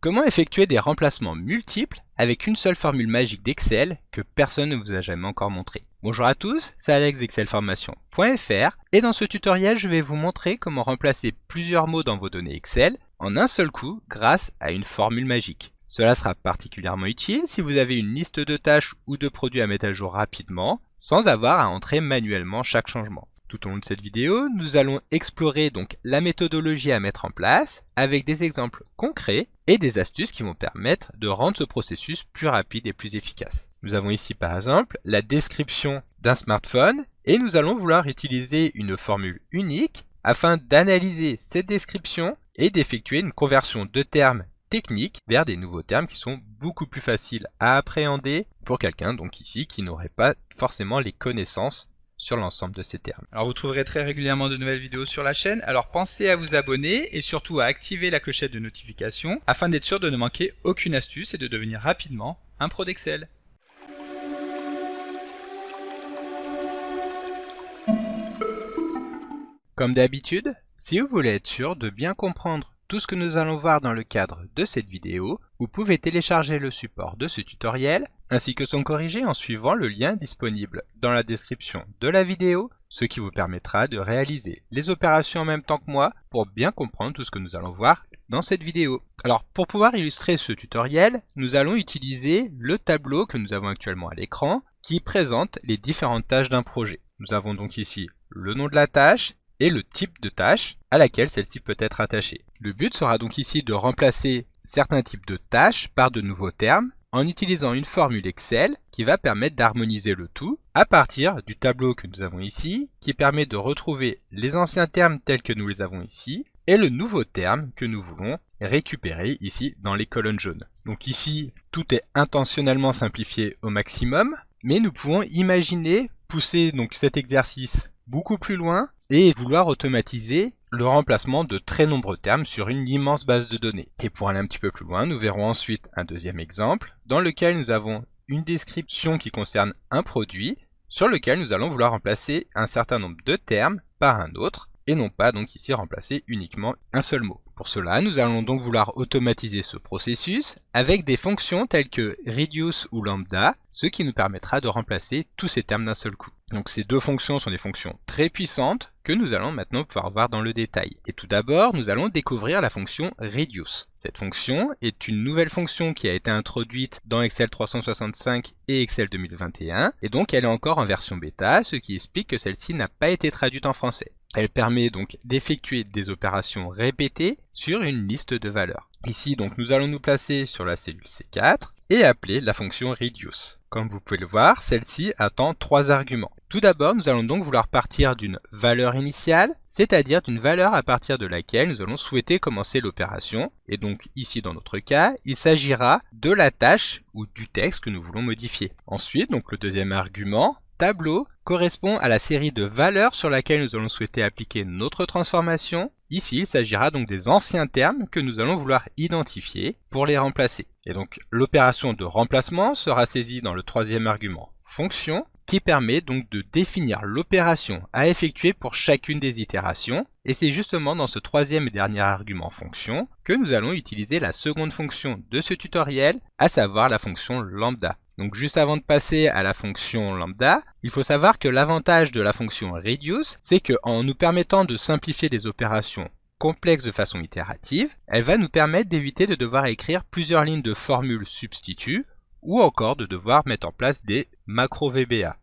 Comment effectuer des remplacements multiples avec une seule formule magique d'Excel que personne ne vous a jamais encore montré? Bonjour à tous, c'est Alex d'excelformation.fr et dans ce tutoriel je vais vous montrer comment remplacer plusieurs mots dans vos données Excel en un seul coup grâce à une formule magique. Cela sera particulièrement utile si vous avez une liste de tâches ou de produits à mettre à jour rapidement sans avoir à entrer manuellement chaque changement. Tout au long de cette vidéo, nous allons explorer donc la méthodologie à mettre en place avec des exemples concrets et des astuces qui vont permettre de rendre ce processus plus rapide et plus efficace. Nous avons ici par exemple la description d'un smartphone et nous allons vouloir utiliser une formule unique afin d'analyser cette description et d'effectuer une conversion de termes techniques vers des nouveaux termes qui sont beaucoup plus faciles à appréhender pour quelqu'un donc ici qui n'aurait pas forcément les connaissances sur l'ensemble de ces termes. Alors vous trouverez très régulièrement de nouvelles vidéos sur la chaîne, alors pensez à vous abonner et surtout à activer la clochette de notification afin d'être sûr de ne manquer aucune astuce et de devenir rapidement un pro d'Excel. Comme d'habitude, si vous voulez être sûr de bien comprendre tout ce que nous allons voir dans le cadre de cette vidéo, vous pouvez télécharger le support de ce tutoriel ainsi que son corrigé en suivant le lien disponible dans la description de la vidéo, ce qui vous permettra de réaliser les opérations en même temps que moi pour bien comprendre tout ce que nous allons voir dans cette vidéo. Alors pour pouvoir illustrer ce tutoriel, nous allons utiliser le tableau que nous avons actuellement à l'écran qui présente les différentes tâches d'un projet. Nous avons donc ici le nom de la tâche et le type de tâche à laquelle celle-ci peut être attachée. Le but sera donc ici de remplacer certains types de tâches par de nouveaux termes en utilisant une formule Excel qui va permettre d'harmoniser le tout à partir du tableau que nous avons ici qui permet de retrouver les anciens termes tels que nous les avons ici et le nouveau terme que nous voulons récupérer ici dans les colonnes jaunes. Donc ici, tout est intentionnellement simplifié au maximum, mais nous pouvons imaginer pousser donc cet exercice beaucoup plus loin et vouloir automatiser le remplacement de très nombreux termes sur une immense base de données. Et pour aller un petit peu plus loin, nous verrons ensuite un deuxième exemple dans lequel nous avons une description qui concerne un produit sur lequel nous allons vouloir remplacer un certain nombre de termes par un autre et non pas donc ici remplacer uniquement un seul mot. Pour cela, nous allons donc vouloir automatiser ce processus avec des fonctions telles que reduce ou lambda, ce qui nous permettra de remplacer tous ces termes d'un seul coup. Donc ces deux fonctions sont des fonctions très puissantes que nous allons maintenant pouvoir voir dans le détail. Et tout d'abord, nous allons découvrir la fonction reduce. Cette fonction est une nouvelle fonction qui a été introduite dans Excel 365 et Excel 2021, et donc elle est encore en version bêta, ce qui explique que celle-ci n'a pas été traduite en français. Elle permet donc d'effectuer des opérations répétées sur une liste de valeurs. Ici, donc, nous allons nous placer sur la cellule C4 et appeler la fonction reduce. Comme vous pouvez le voir, celle-ci attend trois arguments. Tout d'abord, nous allons donc vouloir partir d'une valeur initiale, c'est-à-dire d'une valeur à partir de laquelle nous allons souhaiter commencer l'opération. Et donc ici, dans notre cas, il s'agira de la tâche ou du texte que nous voulons modifier. Ensuite, donc le deuxième argument, tableau, correspond à la série de valeurs sur laquelle nous allons souhaiter appliquer notre transformation. Ici, il s'agira donc des anciens termes que nous allons vouloir identifier pour les remplacer. Et donc, l'opération de remplacement sera saisie dans le troisième argument fonction, qui permet donc de définir l'opération à effectuer pour chacune des itérations. Et c'est justement dans ce troisième et dernier argument fonction que nous allons utiliser la seconde fonction de ce tutoriel, à savoir la fonction lambda. Donc juste avant de passer à la fonction lambda, il faut savoir que l'avantage de la fonction reduce, c'est qu'en nous permettant de simplifier des opérations complexes de façon itérative, elle va nous permettre d'éviter de devoir écrire plusieurs lignes de formules substituts ou encore de devoir mettre en place des macros VBA.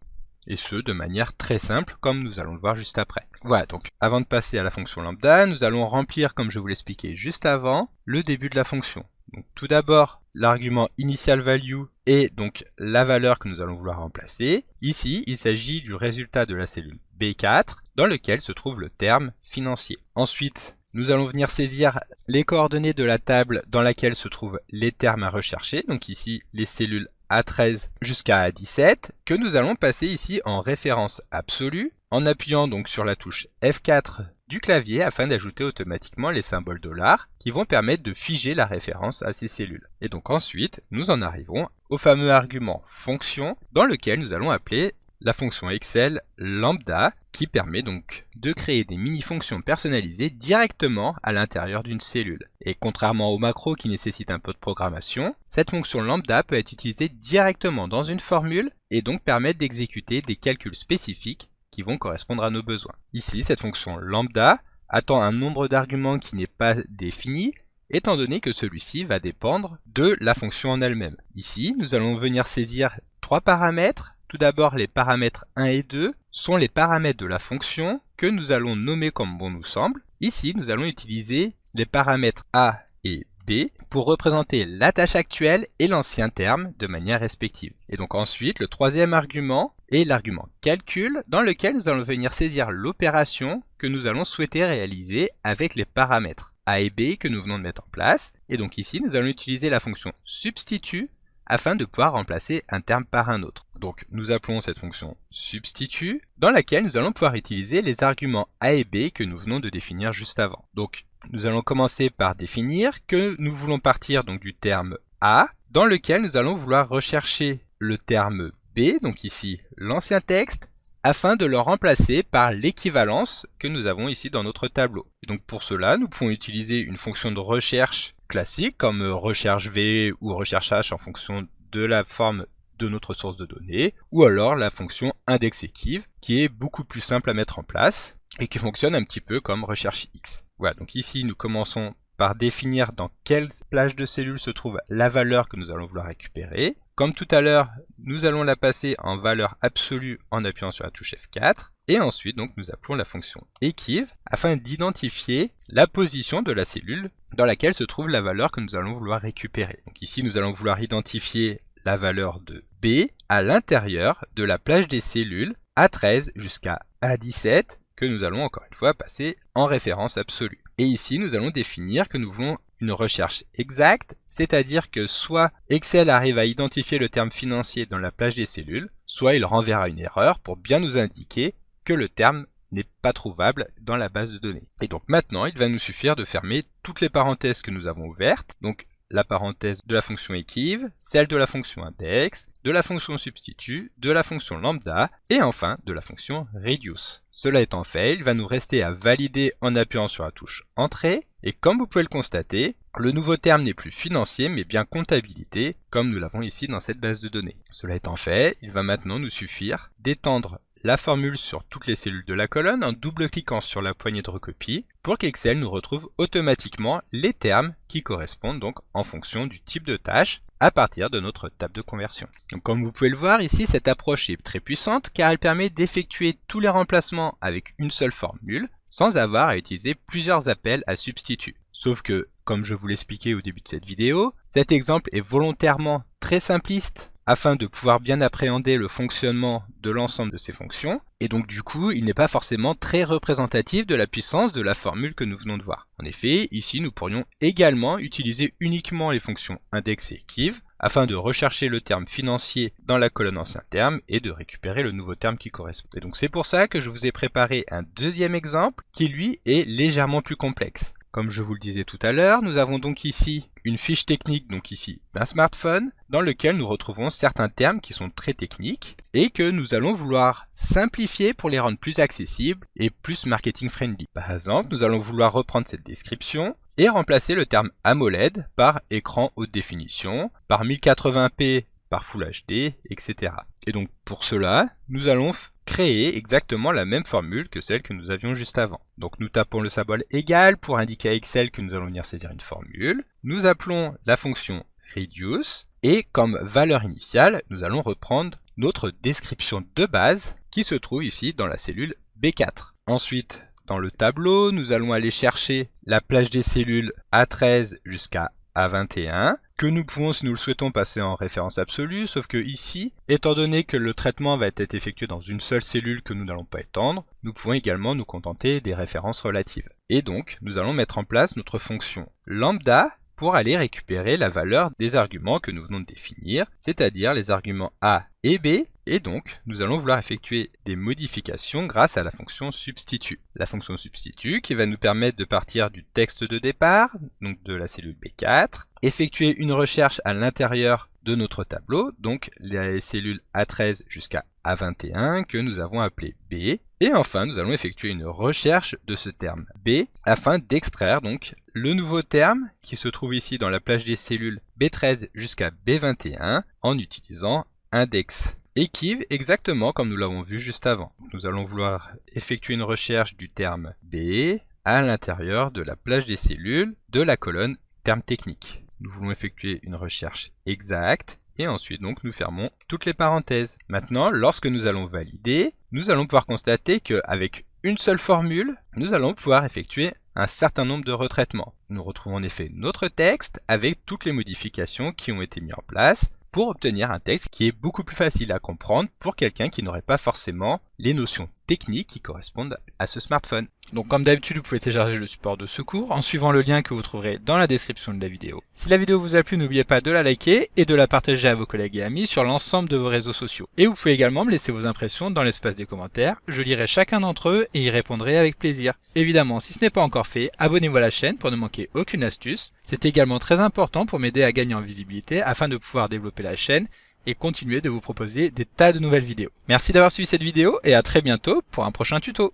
Et ce, de manière très simple, comme nous allons le voir juste après. Voilà, donc avant de passer à la fonction lambda, nous allons remplir, comme je vous l'expliquais juste avant, le début de la fonction. Donc tout d'abord, l'argument initial value est donc la valeur que nous allons vouloir remplacer. Ici, il s'agit du résultat de la cellule B4, dans lequel se trouve le terme financier. Ensuite, nous allons venir saisir les coordonnées de la table dans laquelle se trouvent les termes à rechercher, donc ici les cellules A13 jusqu'à A17, que nous allons passer ici en référence absolue, en appuyant donc sur la touche F4 du clavier afin d'ajouter automatiquement les symboles $ qui vont permettre de figer la référence à ces cellules. Et donc ensuite, nous en arrivons au fameux argument fonction dans lequel nous allons appeler la fonction Excel lambda qui permet donc de créer des mini-fonctions personnalisées directement à l'intérieur d'une cellule. Et contrairement aux macros qui nécessitent un peu de programmation, cette fonction lambda peut être utilisée directement dans une formule et donc permettre d'exécuter des calculs spécifiques qui vont correspondre à nos besoins. Ici, cette fonction lambda attend un nombre d'arguments qui n'est pas défini, étant donné que celui-ci va dépendre de la fonction en elle-même. Ici, nous allons venir saisir 3 paramètres. Tout d'abord, les paramètres 1 et 2 sont les paramètres de la fonction que nous allons nommer comme bon nous semble. Ici, nous allons utiliser les paramètres A et B pour représenter la tâche actuelle et l'ancien terme de manière respective. Et donc ensuite, le troisième argument est l'argument calcul dans lequel nous allons venir saisir l'opération que nous allons souhaiter réaliser avec les paramètres A et B que nous venons de mettre en place. Et donc ici, nous allons utiliser la fonction substitut afin de pouvoir remplacer un terme par un autre. Donc nous appelons cette fonction substitut dans laquelle nous allons pouvoir utiliser les arguments A et B que nous venons de définir juste avant. Donc nous allons commencer par définir que nous voulons partir donc du terme A dans lequel nous allons vouloir rechercher le terme B, donc ici l'ancien texte, afin de le remplacer par l'équivalence que nous avons ici dans notre tableau. Et donc pour cela, nous pouvons utiliser une fonction de recherche classique comme recherche V ou recherche H en fonction de la forme de notre source de données, ou alors la fonction indexEquiv qui est beaucoup plus simple à mettre en place et qui fonctionne un petit peu comme recherche X. Voilà, donc ici nous commençons par définir dans quelle plage de cellules se trouve la valeur que nous allons vouloir récupérer. Comme tout à l'heure, nous allons la passer en valeur absolue en appuyant sur la touche F4. Et ensuite, donc, nous appelons la fonction Equiv afin d'identifier la position de la cellule dans laquelle se trouve la valeur que nous allons vouloir récupérer. Donc ici, nous allons vouloir identifier la valeur de B à l'intérieur de la plage des cellules A13 jusqu'à A17 que nous allons encore une fois passer en référence absolue. Et ici, nous allons définir que nous voulons une recherche exacte, c'est-à-dire que soit Excel arrive à identifier le terme financier dans la plage des cellules, soit il renverra une erreur pour bien nous indiquer que le terme n'est pas trouvable dans la base de données. Et donc maintenant, il va nous suffire de fermer toutes les parenthèses que nous avons ouvertes, donc la parenthèse de la fonction Equiv, celle de la fonction index, de la fonction substitut, de la fonction lambda et enfin de la fonction reduce. Cela étant fait, il va nous rester à valider en appuyant sur la touche Entrée et comme vous pouvez le constater, le nouveau terme n'est plus financier mais bien comptabilité comme nous l'avons ici dans cette base de données. Cela étant fait, il va maintenant nous suffire d'étendre la formule sur toutes les cellules de la colonne en double-cliquant sur la poignée de recopie pour qu'Excel nous retrouve automatiquement les termes qui correspondent donc en fonction du type de tâche à partir de notre table de conversion. Donc comme vous pouvez le voir ici, cette approche est très puissante car elle permet d'effectuer tous les remplacements avec une seule formule sans avoir à utiliser plusieurs appels à substitut. Sauf que, comme je vous l'expliquais au début de cette vidéo, cet exemple est volontairement très simpliste afin de pouvoir bien appréhender le fonctionnement de l'ensemble de ces fonctions, et donc du coup, il n'est pas forcément très représentatif de la puissance de la formule que nous venons de voir. En effet, ici, nous pourrions également utiliser uniquement les fonctions index et equiv, afin de rechercher le terme financier dans la colonne ancien terme et de récupérer le nouveau terme qui correspond. Et donc c'est pour ça que je vous ai préparé un deuxième exemple qui lui est légèrement plus complexe. Comme je vous le disais tout à l'heure, nous avons donc ici une fiche technique, donc ici d'un smartphone, dans lequel nous retrouvons certains termes qui sont très techniques et que nous allons vouloir simplifier pour les rendre plus accessibles et plus marketing friendly. Par exemple, nous allons vouloir reprendre cette description et remplacer le terme AMOLED par écran haute définition, par 1080p par Full HD, etc. Et donc pour cela, nous allons créer exactement la même formule que celle que nous avions juste avant. Donc nous tapons le symbole égal pour indiquer à Excel que nous allons venir saisir une formule. Nous appelons la fonction reduce et comme valeur initiale, nous allons reprendre notre description de base qui se trouve ici dans la cellule B4. Ensuite, dans le tableau, nous allons aller chercher la plage des cellules A13 jusqu'à A21, que nous pouvons, si nous le souhaitons, passer en référence absolue, sauf que ici, étant donné que le traitement va être effectué dans une seule cellule que nous n'allons pas étendre, nous pouvons également nous contenter des références relatives. Et donc, nous allons mettre en place notre fonction lambda pour aller récupérer la valeur des arguments que nous venons de définir, c'est-à-dire les arguments A et B, et donc nous allons vouloir effectuer des modifications grâce à la fonction substitut. La fonction substitut qui va nous permettre de partir du texte de départ, donc de la cellule B4, effectuer une recherche à l'intérieur de notre tableau, donc les cellules A13 jusqu'à A21 que nous avons appelé B. Et enfin, nous allons effectuer une recherche de ce terme B afin d'extraire donc le nouveau terme qui se trouve ici dans la plage des cellules B13 jusqu'à B21 en utilisant index equiv exactement comme nous l'avons vu juste avant. Nous allons vouloir effectuer une recherche du terme B à l'intérieur de la plage des cellules de la colonne terme technique. Nous voulons effectuer une recherche exacte et ensuite donc nous fermons toutes les parenthèses. Maintenant, lorsque nous allons valider, nous allons pouvoir constater qu'avec une seule formule, nous allons pouvoir effectuer un certain nombre de retraitements. Nous retrouvons en effet notre texte avec toutes les modifications qui ont été mises en place pour obtenir un texte qui est beaucoup plus facile à comprendre pour quelqu'un qui n'aurait pas forcément les notions techniques qui correspondent à ce smartphone. Donc comme d'habitude, vous pouvez télécharger le support de secours en suivant le lien que vous trouverez dans la description de la vidéo. Si la vidéo vous a plu, n'oubliez pas de la liker et de la partager à vos collègues et amis sur l'ensemble de vos réseaux sociaux. Et vous pouvez également me laisser vos impressions dans l'espace des commentaires, je lirai chacun d'entre eux et y répondrai avec plaisir. Évidemment, si ce n'est pas encore fait, abonnez-vous à la chaîne pour ne manquer aucune astuce. C'est également très important pour m'aider à gagner en visibilité afin de pouvoir développer la chaîne et continuer de vous proposer des tas de nouvelles vidéos. Merci d'avoir suivi cette vidéo et à très bientôt pour un prochain tuto.